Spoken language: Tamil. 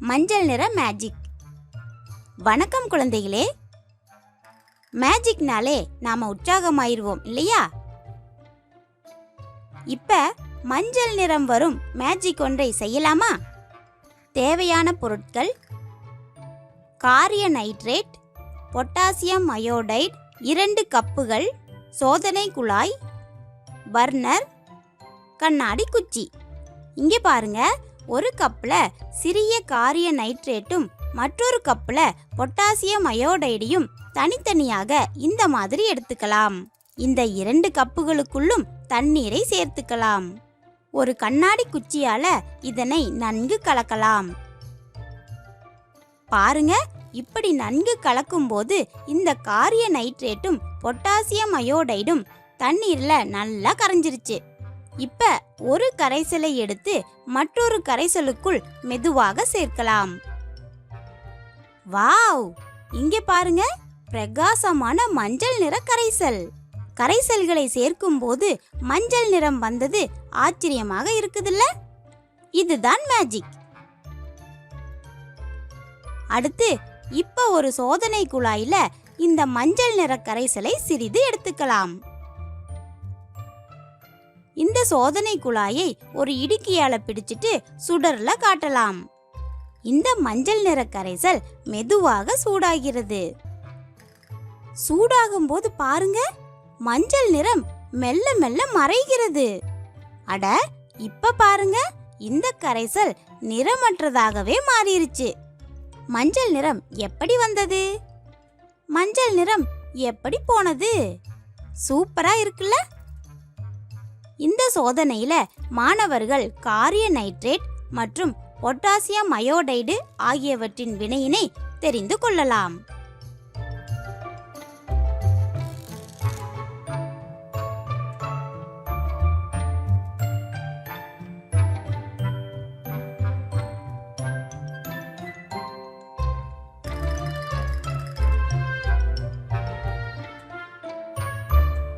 மஞ்சள் நிற மேஜிக். வணக்கம் குழந்தைகளே. மேஜிக்னாலே நாம உற்சாகமாயிருவோம் இல்லையா? இப்ப மஞ்சள் நிறம் வரும் மேஜிக் ஒன்றை செய்யலாமா? தேவையான பொருட்கள்: காரிய நைட்ரேட், பொட்டாசியம் அயோடைடு 2 கப்புகள், சோதனை குழாய், பர்னர், கண்ணாடி குச்சி. இங்கே பாருங்க, ஒரு கப்ல சிறிய காரிய நைட்ரேட்டும் மற்றொரு கப்ல பொட்டாசியம் அயோடைடையும் தனித்தனியாக இந்த மாதிரி எடுத்துக்கலாம். இந்த 2 கப்புகளுக்குள்ளும் தண்ணீரை சேர்த்துக்கலாம். ஒரு கண்ணாடி குச்சியால இதனை நன்கு கலக்கலாம். பாருங்க, இப்படி நன்கு கலக்கும்போது இந்த காரிய நைட்ரேட்டும் பொட்டாசியம் அயோடைடும் தண்ணீர்ல நல்லா கரைஞ்சிருச்சு. இப்ப ஒரு கரைசலை எடுத்து மற்றொரு கரைசலுக்குள் மெதுவாக சேர்க்கலாம். வாவ்! இங்கே பாருங்க, பிரகாசமான மஞ்சள் நிற கரைசல். கரைசல்களை சேர்க்கும் போது மஞ்சள் நிறம் வந்தது ஆச்சரியமாக இருக்குதுல்ல? இதுதான் மேஜிக். அடுத்து இப்ப ஒரு சோதனை குழாயில இந்த மஞ்சள் நிற கரைசலை சிறிது எடுத்துக்கலாம். இந்த சோதனை குழாயை ஒரு இடுக்கியால பிடிச்சிட்டு சுடர்ல காட்டலாம். இந்த மஞ்சள் நிற கரைசல் மெதுவாக சூடாகிறது. சூடாகும் போது பாருங்க, மஞ்சள் நிறம் மெல்ல மெல்ல மறைகிறது. அட, இப்ப பாருங்க, இந்த கரைசல் நிறமற்றதாகவே மாறிடுச்சு. மஞ்சள் நிறம் எப்படி வந்தது? மஞ்சள் நிறம் எப்படி போனது? சூப்பரா இருக்குல்ல? இந்த சோதனையில மாணவர்கள் காரிய நைட்ரேட் மற்றும் பொட்டாசியம் அயோடைடு ஆகியவற்றின் வினையினை தெரிந்து கொள்ளலாம்.